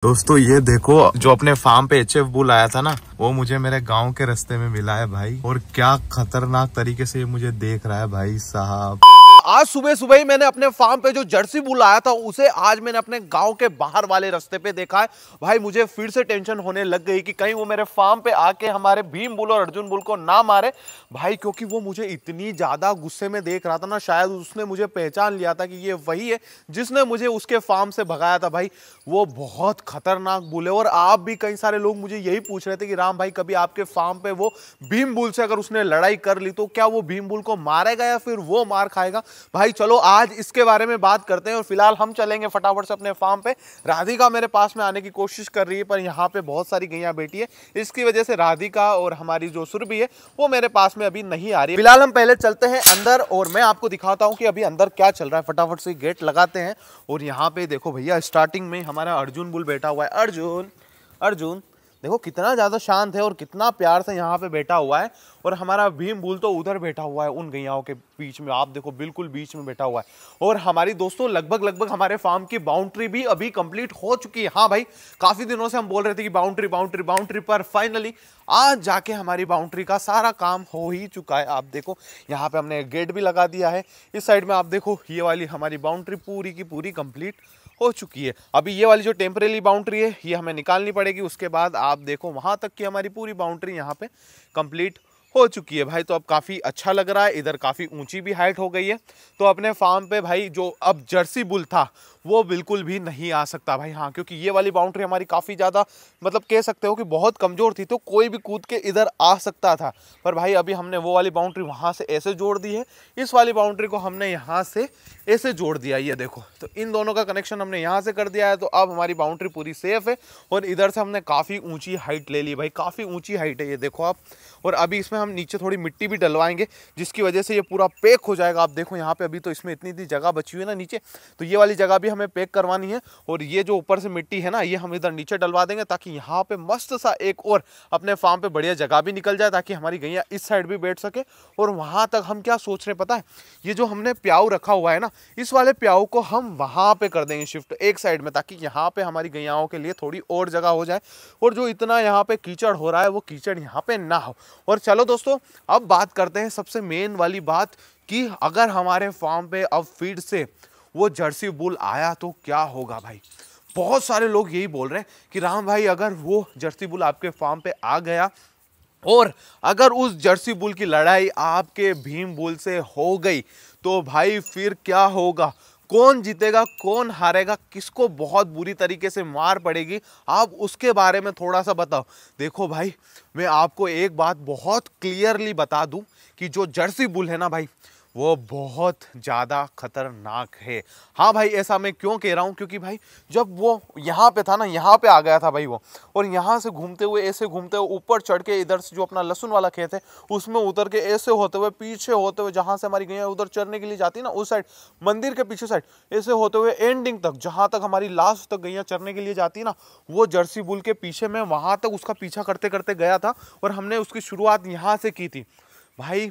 दोस्तों ये देखो, जो अपने फार्म पे एचएफ बुल आया था ना, वो मुझे मेरे गांव के रास्ते में मिला है भाई। और क्या खतरनाक तरीके से ये मुझे देख रहा है भाई साहब। आज सुबह सुबह ही मैंने अपने फार्म पे जो जर्सी बुल आया था उसे आज मैंने अपने गांव के बाहर वाले रास्ते पे देखा है। भाई मुझे फिर से टेंशन होने लग गई कि कहीं वो मेरे फार्म पे आके हमारे भीम बुल और अर्जुन बुल को ना मारे भाई, क्योंकि वो मुझे इतनी ज्यादा गुस्से में देख रहा था ना, शायद उसने मुझे पहचान लिया था कि ये वही है जिसने मुझे उसके फार्म से भगाया था। भाई वो बहुत खतरनाक बुल है। और आप भी, कई सारे लोग मुझे यही पूछ रहे थे कि राम भाई कभी आपके फार्म पे वो भीम बुल से अगर उसने लड़ाई कर ली तो क्या वो भीम बुल को मारेगा या फिर वो मार खाएगा। भाई चलो आज इसके बारे में बात करते हैं। और फिलहाल हम चलेंगे फटाफट से अपने फार्म पे। राधिका मेरे पास में आने की कोशिश कर रही है, पर यहाँ पे बहुत सारी गैया बैठी है, इसकी वजह से राधिका और हमारी जो सुरभि है वो मेरे पास में अभी नहीं आ रही है। फिलहाल हम पहले चलते हैं अंदर और मैं आपको दिखाता हूँ कि अभी अंदर क्या चल रहा है। फटाफट से गेट लगाते हैं। और यहाँ पे देखो भैया, स्टार्टिंग में हमारा अर्जुन बुल बैठा हुआ है। अर्जुन अर्जुन देखो कितना ज़्यादा शांत है और कितना प्यार से यहाँ पे बैठा हुआ है। और हमारा भीम बुल तो उधर बैठा हुआ है उन गैयाओं के बीच में, आप देखो बिल्कुल बीच में बैठा हुआ है। और हमारी दोस्तों लगभग हमारे फार्म की बाउंड्री भी अभी कंप्लीट हो चुकी है। हाँ भाई, काफ़ी दिनों से हम बोल रहे थे कि बाउंड्री बाउंड्री बाउंड्री, पर फाइनली आज जाके हमारी बाउंड्री का सारा काम हो ही चुका है। आप देखो यहाँ पे हमने गेट भी लगा दिया है। इस साइड में आप देखो ये वाली हमारी बाउंड्री पूरी की पूरी कंप्लीट हो चुकी है। अभी ये वाली जो टेम्परेरी बाउंड्री है ये हमें निकालनी पड़ेगी। उसके बाद आप देखो वहां तक की हमारी पूरी बाउंड्री यहाँ पे कंप्लीट हो चुकी है भाई। तो अब काफ़ी अच्छा लग रहा है। इधर काफ़ी ऊंची भी हाइट हो गई है। तो अपने फार्म पे भाई जो अब जर्सी बुल था वो बिल्कुल भी नहीं आ सकता भाई। हाँ, क्योंकि ये वाली बाउंड्री हमारी काफ़ी ज़्यादा, मतलब कह सकते हो कि बहुत कमज़ोर थी, तो कोई भी कूद के इधर आ सकता था। पर भाई अभी हमने वो वाली बाउंड्री वहाँ से ऐसे जोड़ दी है, इस वाली बाउंड्री को हमने यहाँ से ऐसे जोड़ दिया। ये देखो, तो इन दोनों का कनेक्शन हमने यहाँ से कर दिया है। तो अब हमारी बाउंड्री पूरी सेफ है। और इधर से हमने काफ़ी ऊँची हाइट ले ली भाई, काफ़ी ऊँची हाइट है ये देखो आप। और अभी इसमें हम नीचे थोड़ी मिट्टी भी डलवाएंगे, जिसकी वजह से ये पूरा पैक हो जाएगा। आप देखो यहाँ पे अभी तो इसमें इतनी जगह बची हुई है ना नीचे, तो ये वाली जगह भी हमें पैक करवानी है। और ये जो ऊपर से मिट्टी है ना, ये हम इधर नीचे डलवा देंगे, ताकि यहाँ पे मस्त सा एक और अपने फार्म पे बढ़िया जगह भी निकल जाए, ताकि हमारी गैया इस साइड भी बैठ सके। और वहाँ तक हम क्या सोच रहे हैं पता है, ये जो हमने प्याऊ रखा हुआ है ना, इस वाले प्याऊ को हम वहाँ पे कर देंगे शिफ्ट एक साइड में, ताकि यहाँ पे हमारी गैयाओं के लिए थोड़ी और जगह हो जाए। और जो इतना यहाँ पे कीचड़ हो रहा है वो कीचड़ यहाँ पे ना हो। और चलो दोस्तों, अब बात करते हैं सबसे मेन वाली बात कि अगर हमारे फार्म पे अब फीड से वो जर्सी बुल आया तो क्या होगा भाई। बहुत सारे लोग यही बोल रहे हैं कि राम भाई अगर वो जर्सी बुल आपके फार्म पे आ गया और अगर उस जर्सी बुल की लड़ाई आपके भीम बुल से हो गई तो भाई फिर क्या होगा, कौन जीतेगा कौन हारेगा, किसको बहुत बुरी तरीके से मार पड़ेगी, आप उसके बारे में थोड़ा सा बताओ। देखो भाई, मैं आपको एक बात बहुत क्लियरली बता दूं कि जो जर्सी बुल है ना भाई, वो बहुत ज़्यादा खतरनाक है। हाँ भाई, ऐसा मैं क्यों कह रहा हूँ, क्योंकि भाई जब वो यहाँ पे था ना, यहाँ पे आ गया था भाई वो, और यहाँ से घूमते हुए ऐसे घूमते हुए ऊपर चढ़ के इधर से जो अपना लहसुन वाला खेत है उसमें उतर के ऐसे होते हुए पीछे होते हुए, जहाँ से हमारी गैया उधर चरने के लिए जाती है ना, उस साइड मंदिर के पीछे साइड, ऐसे होते हुए एंडिंग तक, जहाँ तक हमारी लास्ट तक गैया चरने के लिए जाती है ना, वो जर्सी बुल के पीछे मैं वहाँ तक उसका पीछा करते करते गया था। और हमने उसकी शुरुआत यहाँ से की थी भाई।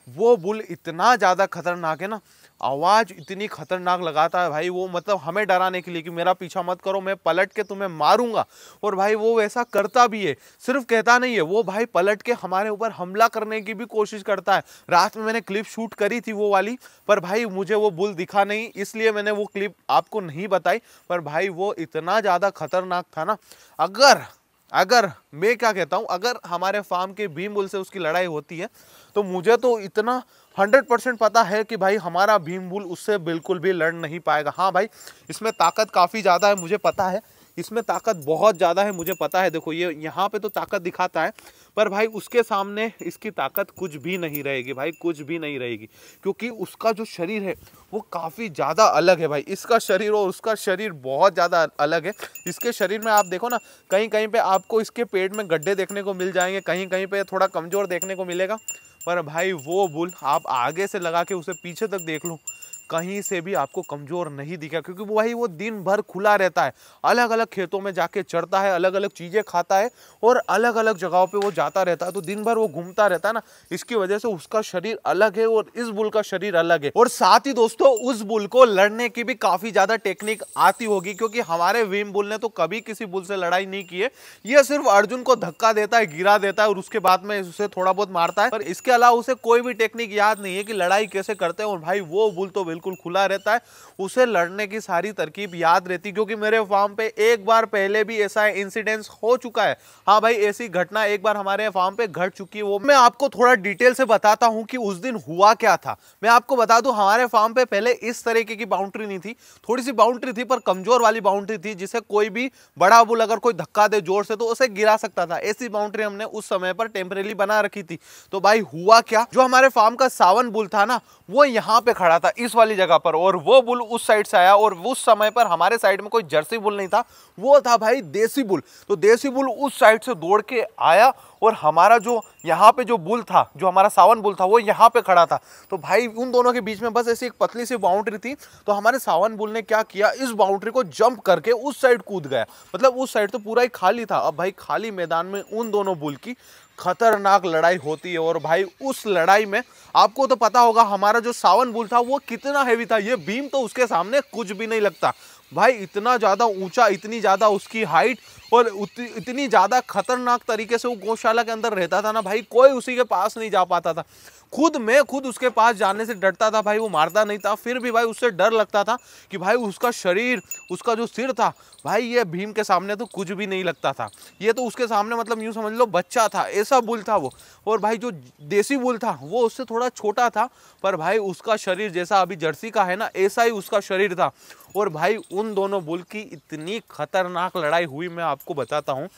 वो बुल इतना ज़्यादा खतरनाक है ना, आवाज़ इतनी खतरनाक लगाता है भाई वो, मतलब हमें डराने के लिए कि मेरा पीछा मत करो, मैं पलट के तुम्हें मारूंगा। और भाई वो वैसा करता भी है, सिर्फ कहता नहीं है, वो भाई पलट के हमारे ऊपर हमला करने की भी कोशिश करता है। रात में मैंने क्लिप शूट करी थी वो वाली, पर भाई मुझे वो बुल दिखा नहीं, इसलिए मैंने वो क्लिप आपको नहीं बताई। पर भाई वो इतना ज़्यादा खतरनाक था ना, अगर मैं क्या कहता हूँ, अगर हमारे फार्म के भीम बुल से उसकी लड़ाई होती है तो मुझे तो इतना 100% पता है कि भाई हमारा भीम बुल उससे बिल्कुल भी लड़ नहीं पाएगा। हाँ भाई, इसमें ताकत काफ़ी ज़्यादा है, मुझे पता है, इसमें ताकत बहुत ज़्यादा है, मुझे पता है। देखो ये यहाँ पे तो ताकत दिखाता है, पर भाई उसके सामने इसकी ताकत कुछ भी नहीं रहेगी भाई, कुछ भी नहीं रहेगी। क्योंकि उसका जो शरीर है वो काफ़ी ज़्यादा अलग है भाई, इसका शरीर और उसका शरीर बहुत ज़्यादा अलग है। इसके शरीर में आप देखो ना, कहीं कहीं पे आपको इसके पेट में गड्ढे देखने को मिल जाएंगे, कहीं कहीं पे थोड़ा कमज़ोर देखने को मिलेगा। पर भाई वो बुल आप आगे से लगा के उसे पीछे तक देख लो, कहीं से भी आपको कमजोर नहीं दिखा, क्योंकि भाई वो दिन भर खुला रहता है, अलग अलग खेतों में जाके चढ़ता है, अलग अलग चीजें खाता है और अलग अलग जगहों पे वो जाता रहता है, तो दिन भर वो घूमता रहता है ना, इसकी वजह से उसका शरीर अलग है और इस बुल का शरीर अलग है। और साथ ही दोस्तों उस बुल को लड़ने की भी काफी ज्यादा टेक्निक आती होगी, क्योंकि हमारे भीम बुल ने तो कभी किसी बुल से लड़ाई नहीं की है, ये सिर्फ अर्जुन को धक्का देता है, गिरा देता है और उसके बाद में उसे थोड़ा बहुत मारता है, पर इसके अलावा उसे कोई भी टेक्निक याद नहीं है कि लड़ाई कैसे करते हैं। और भाई वो बुल तो बिल्कुल खुला रहता है, उसे लड़ने की सारी तरकीब याद रहती, क्योंकि मेरे फार्म पे एक बार पहले भी ऐसा इंसिडेंस हो चुका है। हाँ भाई, ऐसी घटना एक बार हमारे फार्म पे घट चुकी है, वो मैं आपको थोड़ा डिटेल से बताता हूँ कि उस दिन हुआ क्या था। मैं आपको बता दूं, हमारे फार्म पे पहले इस तरीके की बाउंड्री नहीं थी, थोड़ी सी बाउंड्री थी पर कमजोर वाली बाउंड्री थी, जिसे कोई भी बड़ा बुल अगर कोई धक्का दे जोर से तो उसे गिरा सकता था। ऐसी बाउंड्री हमने उस समय पर टेम्परेरी बना रखी थी। तो भाई हुआ क्या, जो हमारे फार्म का सावन बुल था ना, वो यहाँ पे खड़ा था इस वाली जगह पर, और वो बुल उस साइड से आया, और उस समय पर हमारे साइड में कोई जर्सी बुल नहीं था, वो था भाई देसी बुल। तो देसी बुल उस साइड से दौड़ के आया और हमारा जो यहाँ पे जो बुल था, जो हमारा सावन बुल था, वो यहाँ पे खड़ा था। तो भाई उन दोनों के बीच में बस ऐसी एक पतली सी बाउंड्री थी। तो हमारे सावन बुल ने क्या किया, इस बाउंड्री को जंप करके उस साइड कूद गया। मतलब उस साइड तो पूरा ही खाली था। अब भाई खाली मैदान में उन दोनों बुल की खतरनाक लड़ाई होती है, और भाई उस लड़ाई में आपको तो पता होगा हमारा जो सावन बुल था वो कितना हैवी था। ये भीम तो उसके सामने कुछ भी नहीं लगता भाई, इतना ज्यादा ऊंचा, इतनी ज्यादा उसकी हाइट, और इतनी ज्यादा खतरनाक तरीके से वो गौशाला के अंदर रहता था ना भाई, कोई उसी के पास नहीं जा पाता था। मैं खुद उसके पास जाने से डरता था भाई, वो मारता नहीं था, फिर भी भाई उससे डर लगता था कि भाई उसका शरीर, उसका जो सिर था भाई, ये भीम के सामने तो कुछ भी नहीं लगता था। ये तो उसके सामने मतलब यूं समझ लो बच्चा था, ऐसा बुल था वो। और भाई जो देसी बुल था वो उससे थोड़ा छोटा था, पर भाई उसका शरीर जैसा अभी जर्सी का है ना, ऐसा ही उसका शरीर था। और भाई उन दोनों बुल की इतनी खतरनाक लड़ाई हुई, मैं आपको बताता हूँ।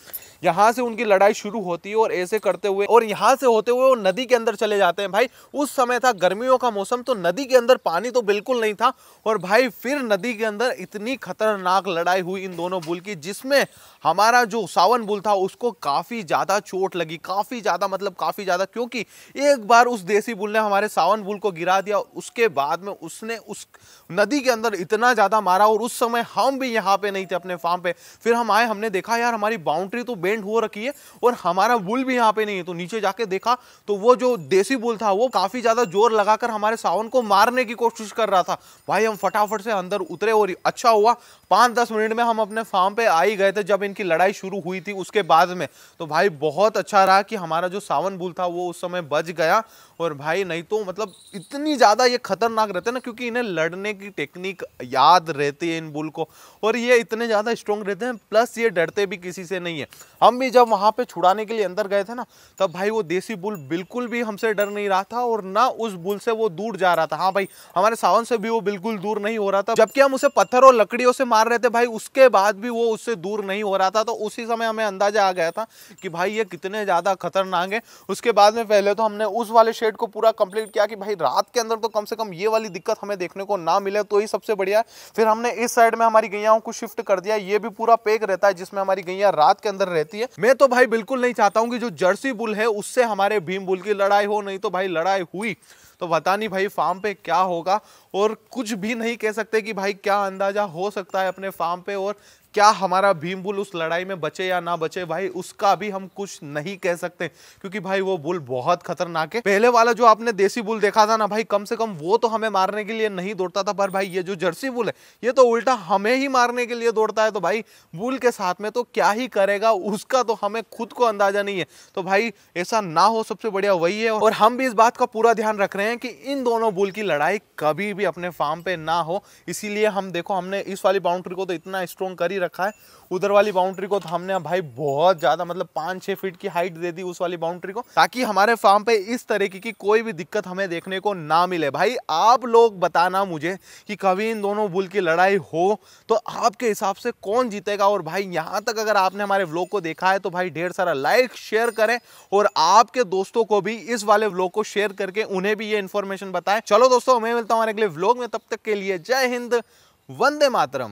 यहाँ से उनकी लड़ाई शुरू होती है और ऐसे करते हुए, और यहाँ से होते हुए वो नदी के अंदर चले जाते हैं। भाई उस समय था गर्मियों का मौसम, तो नदी के अंदर पानी तो बिल्कुल नहीं था। और भाई फिर नदी के अंदर इतनी खतरनाक लड़ाई हुई इन दोनों बुल की, जिसमें हमारा जो सावन बुल था उसको काफी ज्यादा चोट लगी, काफी ज्यादा, मतलब काफी ज्यादा, क्योंकि एक बार उस देसी बुल ने हमारे सावन बुल को गिरा दिया, उसके बाद में उसने उस नदी के अंदर इतना ज्यादा मारा। और उस समय हम भी यहाँ पे नहीं थे अपने फार्म पे, फिर हम आए, हमने देखा यार हमारी बाउंड्री तो बेंड हो रखी है और हमारा बुल भी यहाँ पे नहीं है। तो नीचे जाके देखा तो वो जो देसी बुल था वो काफी ज्यादा जोर लगाकर हमारे सावन को मारने की कोशिश कर रहा था। भाई हम फटाफट से अंदर उतरे, और अच्छा हुआ 5-10 मिनट में हम अपने फार्म पे आ ही गए थे जब इनकी लड़ाई शुरू हुई थी उसके बाद में। तो भाई बहुत अच्छा रहा कि हमारा जो सावन बुल था वो उस समय बच गया। और भाई नहीं तो मतलब इतनी ज्यादा ये खतरनाक रहते हैं ना, क्योंकि इन्हें लड़ने की टेक्निक याद रहती है इन बुल को, और ये इतने ज्यादा स्ट्रॉन्ग रहते हैं, प्लस ये डरते भी किसी से नहीं है। हम भी जब वहां पे छुड़ाने के लिए अंदर गए थे ना, तब भाई वो देसी बुल बिल्कुल भी हमसे डर नहीं रहा था, और ना उस बुल से वो दूर जा रहा था। हाँ भाई हमारे सावन से भी वो बिल्कुल दूर नहीं हो रहा था, जबकि हम उसे पत्थर और लकड़ियों से मार रहे थे भाई, उसके बाद भी वो उससे दूर नहीं हो रहा था। तो उसी समय हमें अंदाजा आ गया था कि भाई ये कितने ज्यादा खतरनाक है। उसके बाद में पहले तो हमने उस वाले शेड को पूरा कंप्लीट किया कि भाई रात के अंदर तो कम से कम ये वाली दिक्कत हमें देखने को ना मिले, तो ही सबसे बढ़िया। फिर हमने इस साइड में हमारी गैयाओं को शिफ्ट कर दिया, ये भी पूरा पैक रहता है जिसमें हमारी गैया रात के अंदर रहती है। मैं तो भाई बिल्कुल नहीं चाहता हूं कि जो जर्सी बुल है उससे हमारे भीम बुल की लड़ाई हो, नहीं तो भाई लड़ाई हुई तो पता नहीं भाई फार्म पे क्या होगा, और कुछ भी नहीं कह सकते कि भाई क्या अंदाजा हो सकता है अपने फार्म पे, और क्या हमारा भीम बुल उस लड़ाई में बचे या ना बचे भाई उसका भी हम कुछ नहीं कह सकते, क्योंकि भाई वो बुल बहुत खतरनाक है। पहले वाला जो आपने देसी बुल देखा था ना भाई, कम से कम वो तो हमें मारने के लिए नहीं दौड़ता था, पर भाई ये जो जर्सी बुल है ये तो उल्टा हमें ही मारने के लिए दौड़ता है। तो भाई बुल के साथ में तो क्या ही करेगा उसका तो हमें खुद को अंदाजा नहीं है। तो भाई ऐसा ना हो, सबसे बढ़िया वही है। और हम भी इस बात का पूरा ध्यान रख रहे हैं कि इन दोनों बुल की लड़ाई कभी भी अपने फार्म पे ना हो, इसीलिए हम देखो हमने इस वाली बाउंड्री को तो इतना स्ट्रॉन्ग कर ही रखा है, उधर वाली बाउंड्री को तो हमने भाई बहुत ज्यादा मतलब 5-6 फीट की हाइट दे दी उस वाली बाउंड्री को, ताकि हमारे फार्म पे इस तरीके की कोई भी दिक्कत हमें देखने को ना मिले। भाई आप लोग बताना मुझे कि कभी इन दोनों बुल की लड़ाई हो तो आपके हिसाब से कौन जीतेगा। और भाई यहाँ तक अगर आपने हमारे व्लॉग को देखा है तो भाई ढेर सारा लाइक शेयर करें, और आपके दोस्तों को भी इस वाले व्लॉग को शेयर करके उन्हें भी ये इन्फॉर्मेशन बताएं। चलो दोस्तों मैं मिलता हूँ अगले व्लॉग में, तब तक के लिए जय हिंद, वंदे मातरम।